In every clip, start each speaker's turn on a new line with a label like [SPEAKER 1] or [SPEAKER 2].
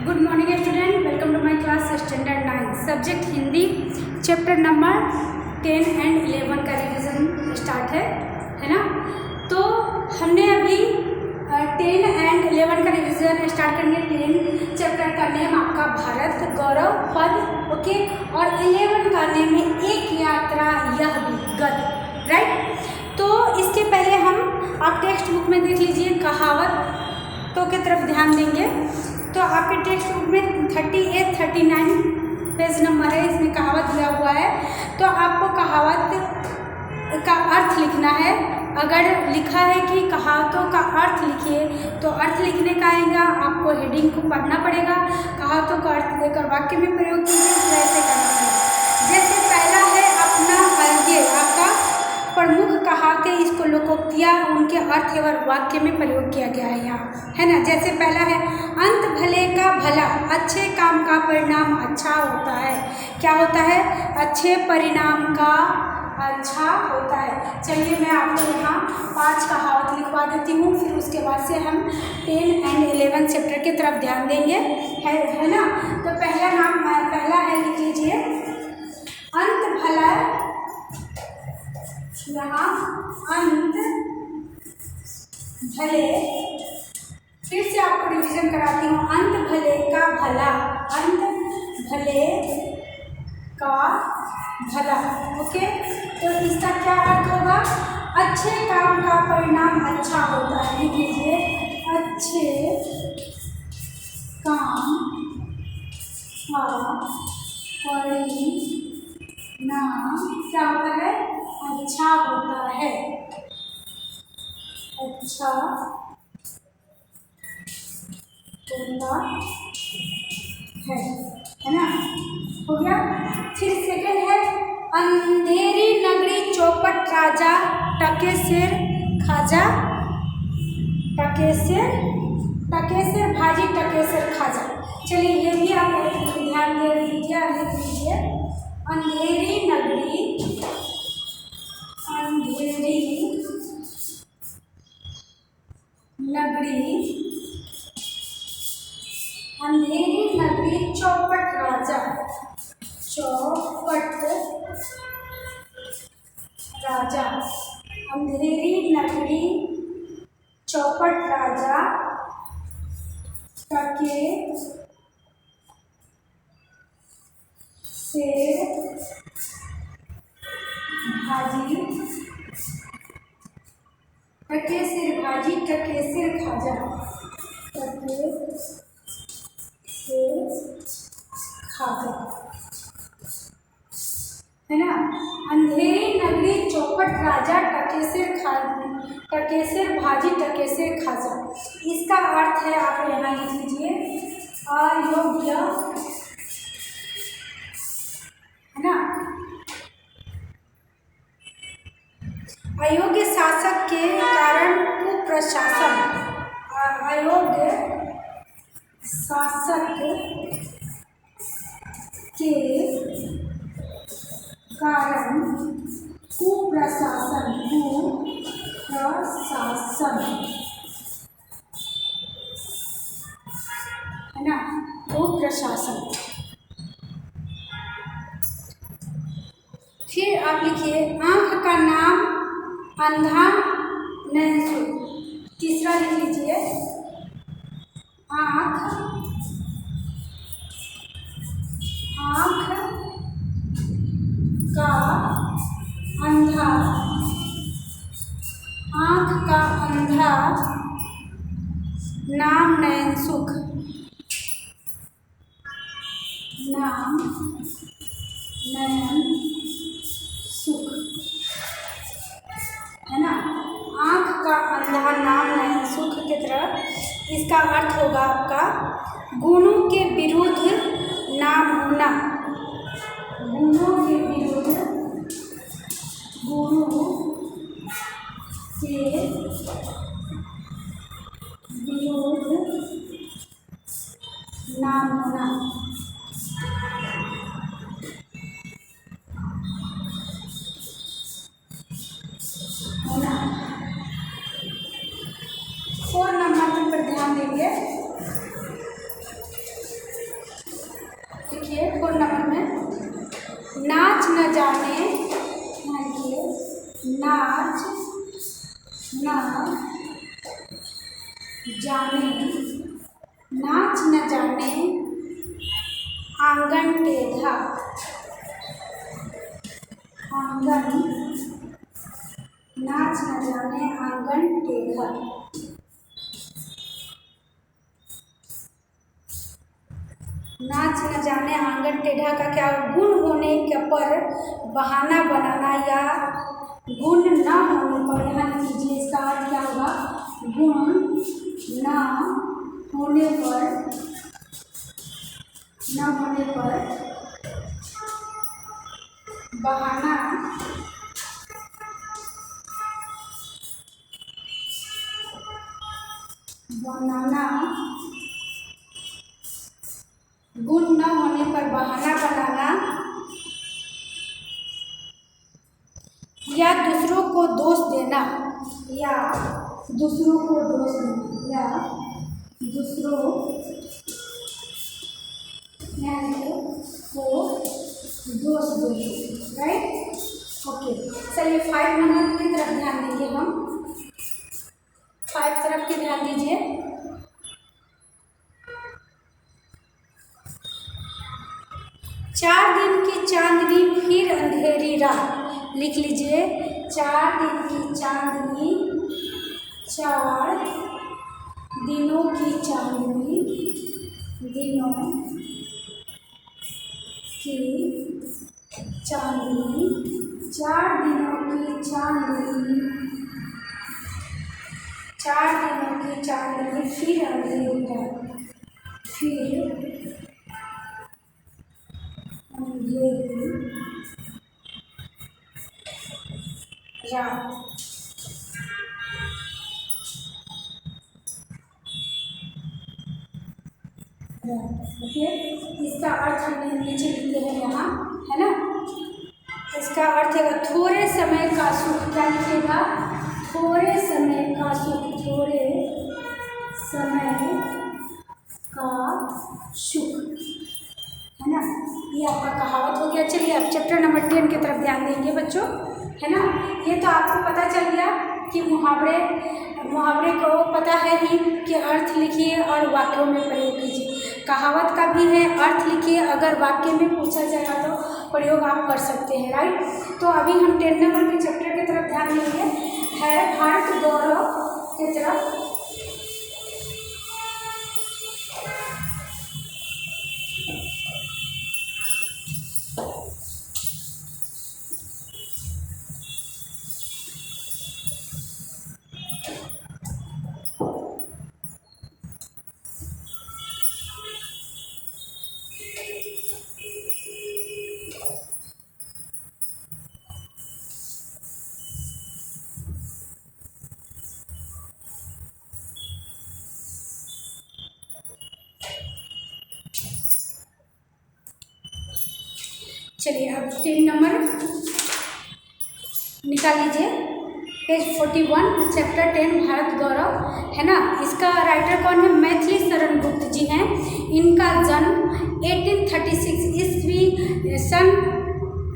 [SPEAKER 1] Good morning student, welcome to my class standard 9 subject Hindi chapter number 10 and 11 का revision start है ना। तो हमने अभी 10 एंड 11 का रिवीजन स्टार्ट करेंगे। 10 चैप्टर का नेम आपका भारत गौरव पद, ओके, और 11 का नेम है एक यात्रा यह भी गद, राइट। तो इसके पहले हम आप टेक्स्ट बुक में देख लीजिए, कहावतों की तरफ ध्यान देंगे। तो आपके टेक्स्ट बुक में 38 39 पेज नंबर है, इसमें कहावत दिया हुआ है। तो आपको कहावत का अर्थ लिखना है। अगर लिखा है कि कहावतों का अर्थ लिखिए, तो अर्थ लिखने का आएगा, आपको हेडिंग को पढ़ना पड़ेगा, कहावतों का अर्थ देकर वाक्य में प्रयोग कीजिए। वैसे करना पड़ेगा। जैसे पहला है अपना ये आपका प्रमुख कहावतें, इसको लोकोक्तियाँ, उनके अर्थ एवं वाक्य में प्रयोग किया गया है यहाँ, है ना। जैसे पहला है अंत भले का भला, अच्छे काम का परिणाम अच्छा होता है। क्या होता है? अच्छे परिणाम का अच्छा होता है। चलिए मैं आपको यहाँ 5 कहावत लिखवा देती हूँ, फिर उसके बाद से हम 10 एंड 11 चैप्टर की तरफ ध्यान देंगे, है ना। तो पहला है, लिख लीजिए, अंत भला, यहाँ अंत भले, फिर से आपको रिवीजन कराती हूँ। अंत भले का भला, अंत भले का भला, ओके। तो इसका क्या अर्थ होगा? अच्छे काम का परिणाम अच्छा होता है। लिख लीजिए, अच्छे काम का परिणाम क्या होता है? अच्छा होता है, अच्छा होता है ना। हो गया। फिर सेकंड है अंधेरी नगरी चौपट राजा, टके सिर खाजा, टके सिर भाजी टके सिर खाजा। चलिए ये भी आप ध्यान दे लीजिए, लिख लीजिए, अंधेरी नगरी, अंधेरी नगरी चौपट राजा, चौपट राजा, अंधेरी नगरी चौपट राजा, टके सिर भाजी, टके सिर भाजी टके सिर खाजा, टके सिर खाजा, है ना। अंधेरी नगरी चौपट राजा, टके सिर भाजी टके सिर खाजा। इसका अर्थ है, आप यहाँ लिख लीजिए, अयोग्य, है ना, अयोग्य शासक के कारण कुप्रशासन, अयोग्य शासक के कारण कुप्रशासन, है ना, कुप्रशासन। फिर आप लिखिए, आँख का नाम अंधा नैंसू। तीसरा लिख लीजिए, आँख का अंधा, आँख का अंधा नाम नैनसुख, नाम नयन सुख, है ना। आँख का अंधा नाम नयन सुख की तरह इसका अर्थ होगा आपका गुणों के विरुद्ध नाम होना, गुणों के विरुद्ध, गुणों के विरुद्ध नाम होना, है ना। 4 नंबर पर ध्यान देंगे। न जाने, नाच न जाने, नाच न जाने आंगन टेढ़ा, आंगन, नाच न जाने आंगन टेढ़ा। नाच न जाने आंगन टेढ़ा का क्या गुण होने के पर बहाना बनाना या गुण न होने पर, यहाँ लीजिए इसका अर्थ क्या होगा, गुण न होने पर, न होने पर बहाना बनाना, गुण न होने पर बहाना बनाना या दूसरों को दोष देना, या दूसरों को दोष देना, या दूसरों को दोष देना, राइट। ओके, चलिए 5 नंबर की तरफ ध्यान देंगे हम। 5 तरफ के ध्यान दीजिए। चार दिन की चांदनी फिर अंधेरी रात, लिख लीजिए। 4 दिन की चांदनी, 4 दिनों की चांदनी, दिनों की चांदनी, 4 दिनों की चांदनी, 4 दिनों की चांदनी फिर अंधेरी रात, फिर अंधेरी रात। ओके, इसका अर्थ हमने नीचे लिखे हैं यहाँ, है ना। इसका अर्थ है थोड़े समय का सुख, क्या लिखेगा, थोड़े समय का सुख, थोड़े समय का सुख, है ना। ये आपका कहावत हो गया। चलिए अब चैप्टर नंबर 10 की तरफ ध्यान देंगे बच्चों, है ना। ये तो आपको पता चल गया कि मुहावरे को पता है ही कि अर्थ लिखिए और वाक्यों में प्रयोग कीजिए। कहावत का भी है, अर्थ लिखिए, अगर वाक्य में पूछा जाएगा तो प्रयोग आप कर सकते हैं, राइट। तो अभी हम 10 नंबर के चैप्टर की तरफ ध्यान देंगे, है भारत गौरव की तरफ। चलिए अब 3 नंबर निकाल लीजिए, पेज 41, चैप्टर 10 भारत गौरव, है ना। इसका राइटर कौन है, मैथिली शरण गुप्त जी हैं। इनका जन्म 1836 ईस्वी सन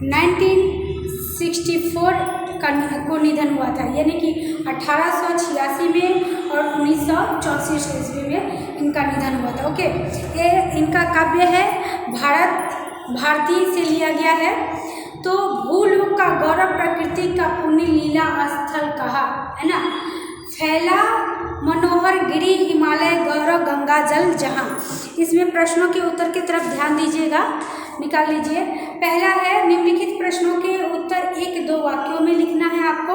[SPEAKER 1] 1964 को निधन हुआ था, यानी कि 1886 में और 1964 ईस्वी में इनका निधन हुआ था। ओके, ये इनका काव्य है भारती से लिया गया है। तो भूलोक का गौरव प्रकृति का पुण्य लीला स्थल कहा, है ना। फैला मनोहर गिरी हिमालय गौरव गंगा जल जहाँ। इसमें प्रश्नों के उत्तर की तरफ ध्यान दीजिएगा, निकाल लीजिए। पहला है निम्नलिखित प्रश्नों के उत्तर 1-2 वाक्यों में लिखना है आपको।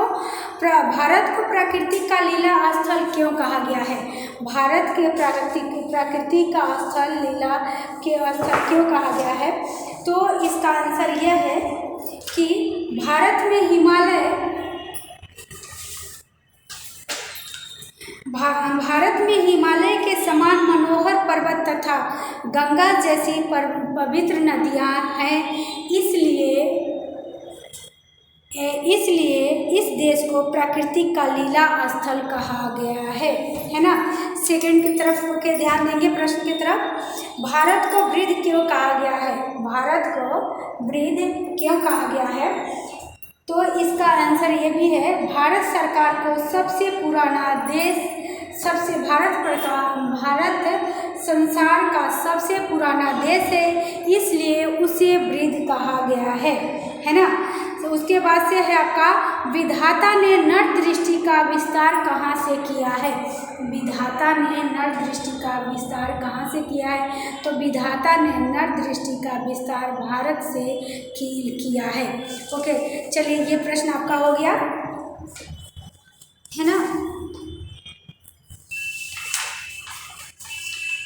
[SPEAKER 1] भारत को प्रकृति का लीला स्थल क्यों कहा गया है, भारत के प्रकृति का स्थल लीला के स्थल क्यों कहा गया है। तो इसका आंसर यह है कि भारत में हिमालय के समान मनोहर पर्वत तथा गंगा जैसी पवित्र नदियां हैं, इसलिए इस देश को प्रकृति का लीला स्थल कहा गया है ना। सेकंड की तरफ के ध्यान देंगे, प्रश्न की तरफ। भारत को वृद्ध क्यों कहा गया है, भारत को वृद्ध क्यों कहा गया है? तो इसका आंसर ये भी है, भारत सरकार को सबसे पुराना देश, भारत संसार का सबसे पुराना देश है, इसलिए उसे वृद्ध कहा गया है ना। तो उसके बाद से है आपका, विधाता ने नर दृष्टि का विस्तार कहाँ से किया है? विधाता ने नर दृष्टि का विस्तार कहाँ से किया है? तो विधाता ने नर दृष्टि का विस्तार भारत से किया है। ओके, चलिए ये प्रश्न आपका हो गया है ना।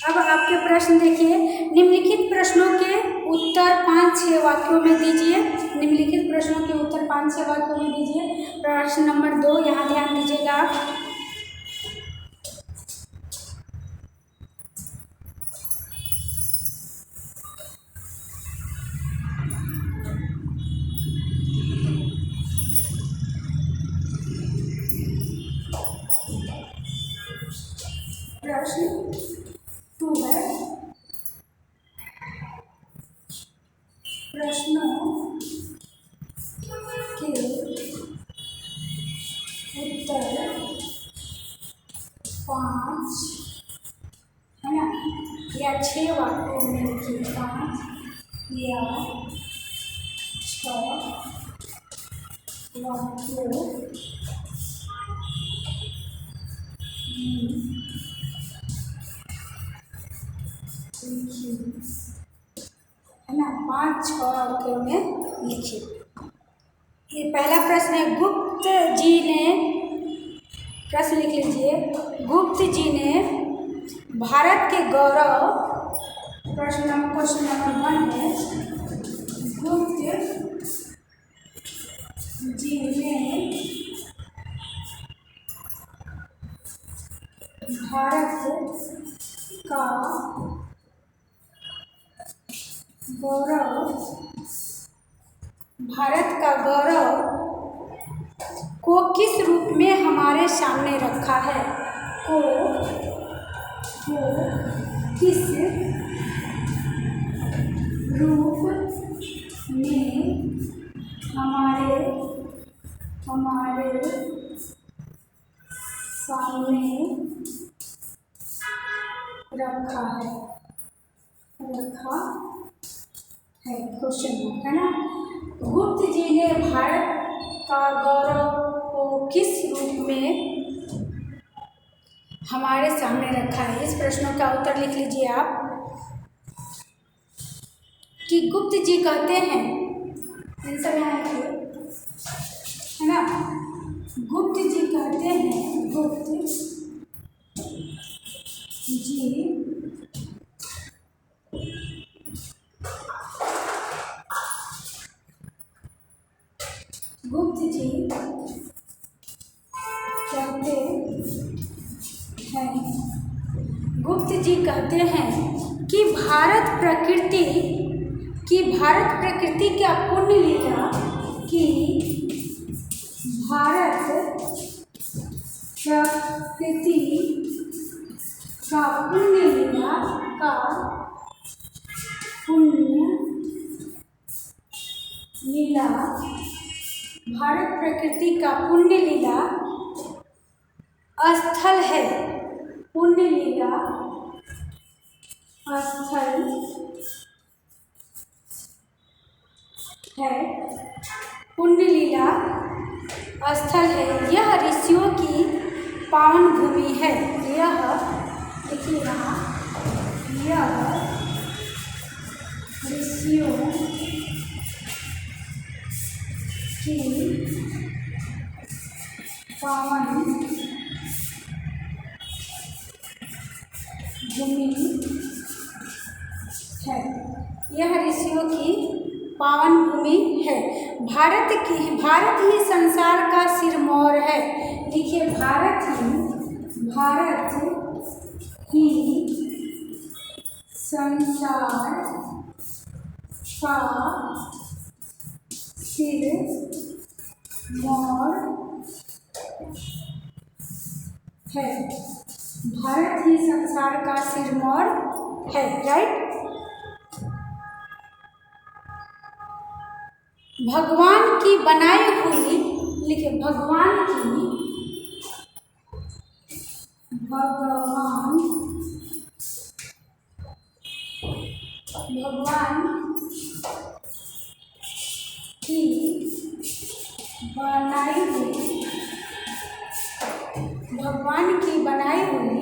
[SPEAKER 1] अब आपके प्रश्न देखिए, निम्नलिखित प्रश्नों के उत्तर 5-6 वाक्यों में दीजिए। निम्नलिखित प्रश्नों के उत्तर 5-6 वाक्यों में दीजिए। प्रश्न नंबर 2, यहाँ ध्यान दीजिएगा आप। प्रश्न 2 है, प्रश्नों के उत्तर 5 है ना, या 6 वाक्यों में लिखिए, 5 या 6 वाक्यों है ना, 5-6 वाक्यों में लिखिए। ये पहला प्रश्न है, गुप्त जी ने, प्रश्न लिख लीजिए, गुप्त जी ने भारत के गौरव, क्वेश्चन नंबर 1 है, गुप्त जी ने भारत का गौरव को किस रूप में हमारे सामने रखा है? को किस रूप में हमारे सामने रखा है, क्वेश्चन है ना। गुप्त जी ने भारत का गौरव को किस रूप में हमारे सामने रखा है? इस प्रश्नों का उत्तर लिख लीजिए आप, कि गुप्त जी कहते हैं, आंसर यहाँ लिखिए, है ना। गुप्त जी कहते हैं, गुप्त जी गुप्त जी कहते हैं कि भारत प्रकृति का पुण्य लीला, कि भारत प्रकृति का पुण्य लीला, भारत प्रकृति का पुण्य लीला स्थल है, पुण्य लीला स्थल है, पुण्य लीला स्थल है। यह ऋषियों की पावन भूमि है। यह देखिए यहाँ, यह ऋषियों की पावन भूमि है। यह ऋषियों की पावन भूमि है। भारत ही संसार का सिरमौर है। देखिए, भारत ही संसार का सिरमौर है। भारत ही संसार का सिरमौर है, राइट। भगवान की बनाई हुई, लिखे भगवान की बनाई हुई, भगवान की बनाई हुई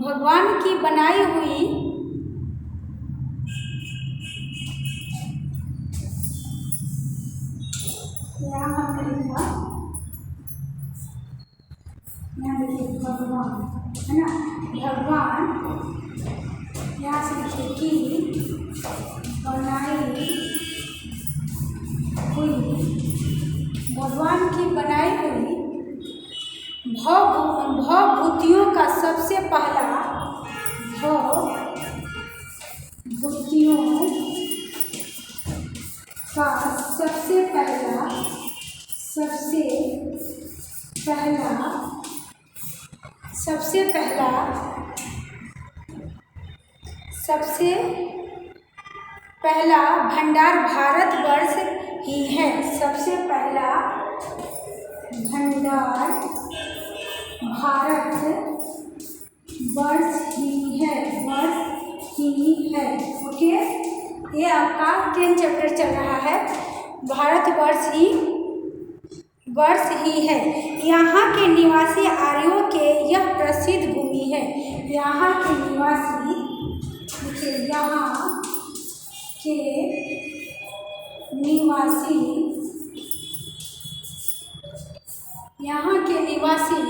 [SPEAKER 1] भगवान की बनाई हुई यहाँ हमने लिखा, यहाँ देखिए भगवान है ना, भगवान यहाँ से लिखिए की बनाई हुई, भगवान की बनाई हुई भवभूतियों का सबसे पहला, भवभूतियों का सबसे पहला भंडार भारतवर्ष ही है, सबसे पहला भंडार भारतवर्ष ही है, ओके। ये आपका 10 चैप्टर चल रहा है, भारतवर्ष ही है। यहाँ के निवासी आर्यों के यह प्रसिद्ध भूमि है, यहाँ के निवासी, देखिए यहाँ के निवासी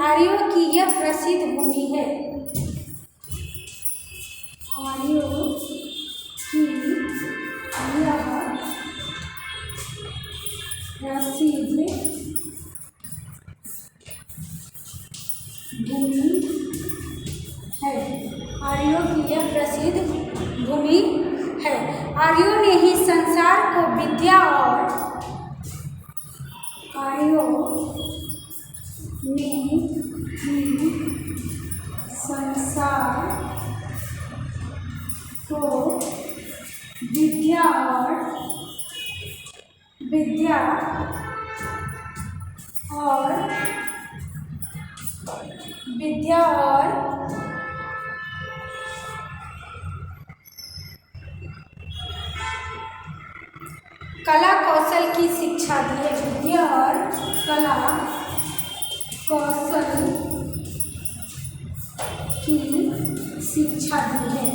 [SPEAKER 1] आर्यों की यह प्रसिद्ध भूमि है, आर्यों की यह प्रसिद्ध भूमि है, आर्यों की यह प्रसिद्ध भूमि है। आर्यों ने ही संसार को विद्या और विद्या और कला कौशल की शिक्षा दी है, विद्या और कला कौशल की शिक्षा दी है,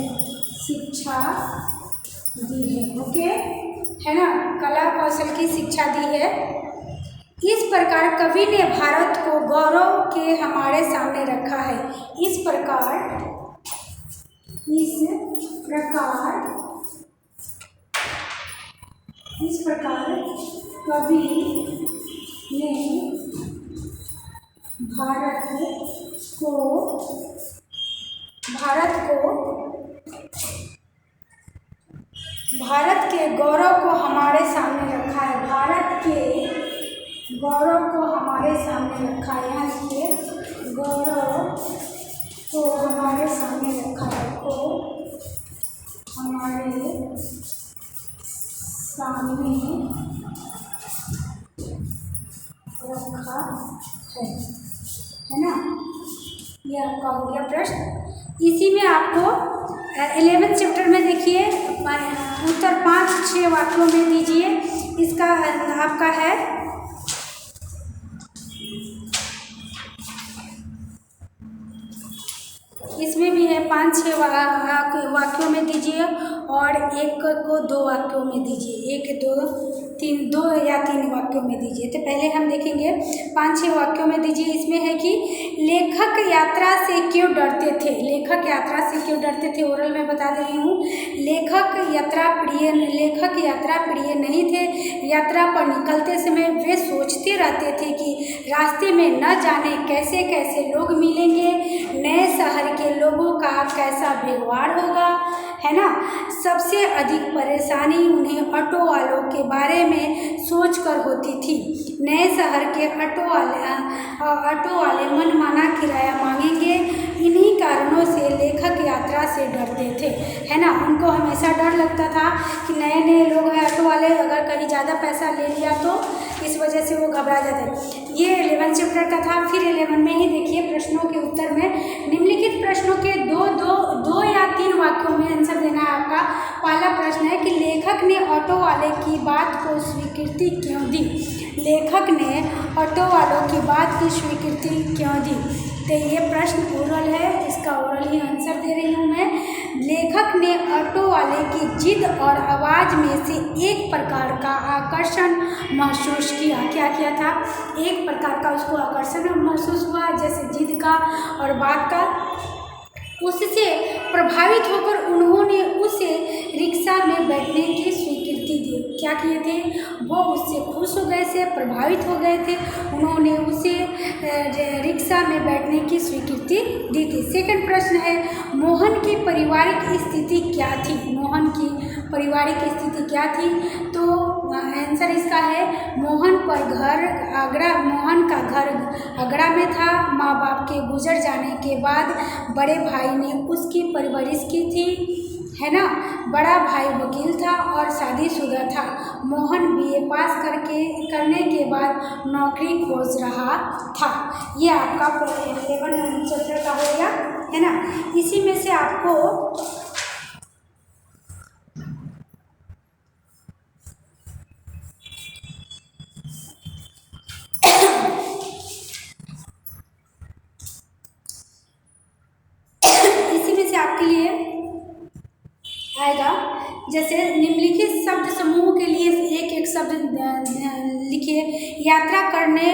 [SPEAKER 1] ओके है ना, कला कौशल की शिक्षा दी है। इस प्रकार कवि ने भारत को गौरव के हमारे सामने रखा है, इस प्रकार कवि ने भारत के गौरव को हमारे सामने रखा है, भारत के गौरव को हमारे सामने रखा है, यहाँ लिखिए गौरव को हमारे सामने रखा है, को हमारे सामने रखा है ना। ये आपका हो गया प्रश्न। इसी में आपको 11 चैप्टर में देखिए उत्तर 5-6 वाक्यों में दीजिए, इसका आपका है इसमें भी है 5-6 वाक्यों में दीजिए और एक को 2 वाक्यों में दीजिए, 1 2 3 2 या 3 वाक्यों में दीजिए। तो पहले हम देखेंगे 5-6 वाक्यों में दीजिए। इसमें है कि लेखक यात्रा से क्यों डरते थे, लेखक यात्रा से क्यों डरते थे, ओरल में बता दे रही हूँ। लेखक यात्रा प्रिय नहीं थे। यात्रा पर निकलते समय वे सोचते रहते थे कि रास्ते में न जाने कैसे कैसे लोग मिलेंगे, नए शहर के लोगों का कैसा व्यवहार होगा, है ना। सबसे अधिक परेशानी उन्हें ऑटो वालों के बारे में सोचकर होती थी। नए शहर के ऑटो वाले मनमाना किराया मांगेंगे। इन्हीं कारणों से लेखक यात्रा से डरते थे, है ना। उनको हमेशा डर लगता था कि नए नए लोग हैं ऑटो वाले, अगर कहीं ज़्यादा पैसा ले लिया तो इस वजह से वो घबरा जाते। ये 11 चैप्टर का था। फिर 11 में ही देखिए प्रश्नों के उत्तर में निम्नलिखित प्रश्नों के दो या तीन वाक्यों में आंसर देना है आपका। पहला प्रश्न है कि लेखक ने ऑटो वाले की बात को स्वीकृति क्यों दी। लेखक ने ऑटो वालों की बात की स्वीकृति क्यों दी। तो ये प्रश्न ओरल है, इसका ओरल ही आंसर दे रही हूँ मैं। लेखक ने ऑटो वाले की जिद और आवाज़ में से एक प्रकार का आकर्षण महसूस किया। क्या किया था? एक प्रकार का उसको आकर्षण महसूस हुआ, जैसे जिद का और बात का। उससे प्रभावित होकर उन्होंने उसे रिक्शा में बैठने की स्वीकृति दी। क्या किए थे? वो उससे खुश हो गए थे, प्रभावित हो गए थे, उन्होंने उसे रिक्शा में बैठने की स्वीकृति दी थी। सेकंड प्रश्न है, मोहन की पारिवारिक स्थिति क्या थी। मोहन की पारिवारिक स्थिति क्या थी? तो आंसर इसका है मोहन का घर आगरा में था। माँ बाप के गुजर जाने के बाद बड़े भाई ने उसकी परवरिश की थी, है ना। बड़ा भाई वकील था और शादीशुदा था। मोहन बीए पास करने के बाद नौकरी खोज रहा था। ये आपका 11 चैप्टर का हो गया, है ना। इसी में से आपको आपके लिए आएगा, जैसे निम्नलिखित शब्द समूह के लिए एक एक शब्द लिखिए। यात्रा करने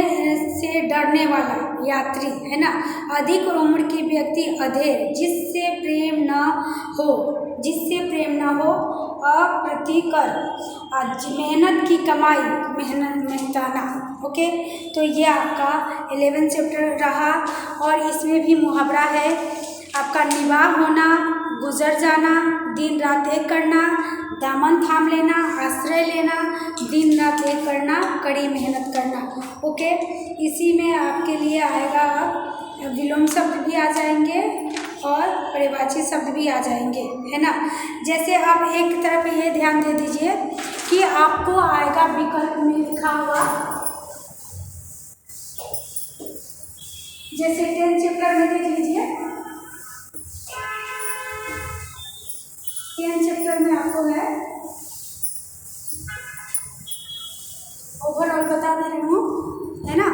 [SPEAKER 1] से डरने वाला यात्री, है ना। अधिक उम्र की व्यक्ति अधेर, जिससे प्रेम न हो अप्रतिकर, मेहनत की कमाई, मेहनताना। ओके, तो ये आपका 11 चैप्टर रहा। और इसमें भी मुहावरा है आपका, निवाह होना, गुजर जाना, दिन रात एक करना, दामन थाम लेना, आश्रय लेना, दिन रात एक करना, कड़ी मेहनत करना। ओके, इसी में आपके लिए आएगा विलोम शब्द भी आ जाएंगे और पर्यायवाची शब्द भी आ जाएंगे, है ना। जैसे आप एक तरफ ये ध्यान दे दीजिए कि आपको आएगा विकल्प में लिखा हुआ, जैसे 10 चैप्टर में देख लीजिए। 10 चैप्टर में आपको है, ओवरऑल बता दे रही हूँ, है ना।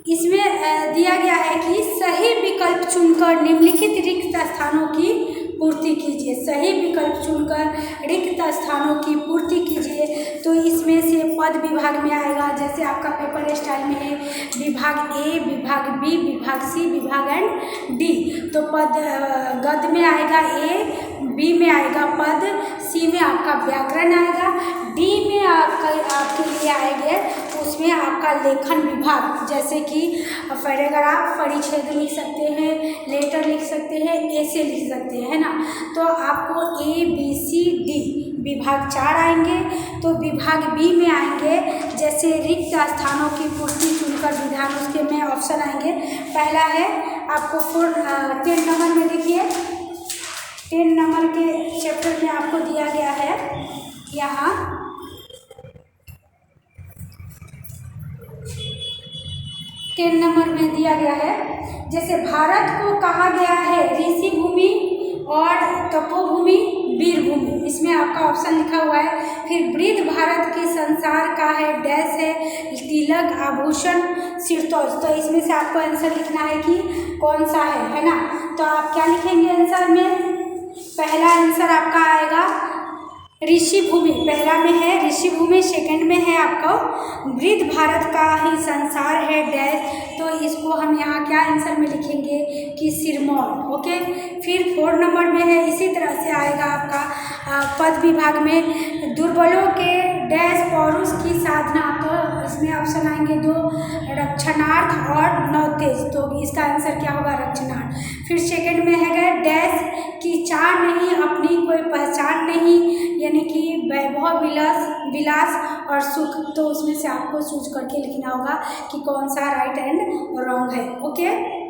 [SPEAKER 1] इसमें दिया गया है कि सही विकल्प चुनकर निम्नलिखित रिक्त स्थानों की पूर्ति कीजिए। सही विकल्प चुनकर रिक्त स्थानों की पूर्ति कीजिए। तो इसमें से पद विभाग में आएगा, जैसे आपका पेपर स्टाइल में है विभाग ए, विभाग बी, विभाग सी, विभाग एंड डी। तो पद गद्य में आएगा ए, बी में आएगा पद, सी में आपका व्याकरण आएगा, डी में आपके लिए आएंगे उसमें आपका लेखन विभाग, जैसे कि पैराग्राफ, परिच्छेद लिख सकते हैं, लेटर लिख सकते हैं, ऐसे लिख सकते हैं, है ना। तो आपको ए बी सी डी विभाग 4 आएंगे। तो विभाग बी में आएंगे जैसे रिक्त स्थानों की पूर्ति चुनकर विधान, उसके में ऑप्शन आएंगे। पहला है आपको 10 नंबर में देखिए, 10 नंबर के चैप्टर में आपको दिया गया है यहाँ 10 नंबर में दिया गया है, जैसे भारत को कहा गया है ऋषि भूमि और तपोभूमि, वीर भूमि, इसमें आपका ऑप्शन लिखा हुआ है। फिर वृद्ध भारत के संसार का है डैश है तिलक, आभूषण, सिरतोज। तो इसमें से आपको आंसर लिखना है कि कौन सा है ना। तो आप क्या लिखेंगे आंसर में? पहला आंसर आपका आएगा ऋषि भूमि, पहला में है ऋषि भूमि, सेकंड में है आपको वृद्ध भारत का ही संसार है डैश। तो इसको हम यहाँ क्या आंसर में लिखेंगे कि सिरमौर। ओके, फिर 4 नंबर में है, इसी तरह से आएगा आपका पद विभाग में दुर्बलों के डैश पौरुष की साधना। तो इसमें ऑप्शन आएंगे 2 रक्षणार्थ और 9 तेज। तो इसका आंसर क्या होगा? रक्षणार्थ। फिर सेकंड में है डैश की चार नहीं अपनी कोई वैभव, विलास विलास और सुख। तो उसमें से आपको चूज करके लिखना होगा कि कौन सा राइट एंड रॉन्ग है। ओके।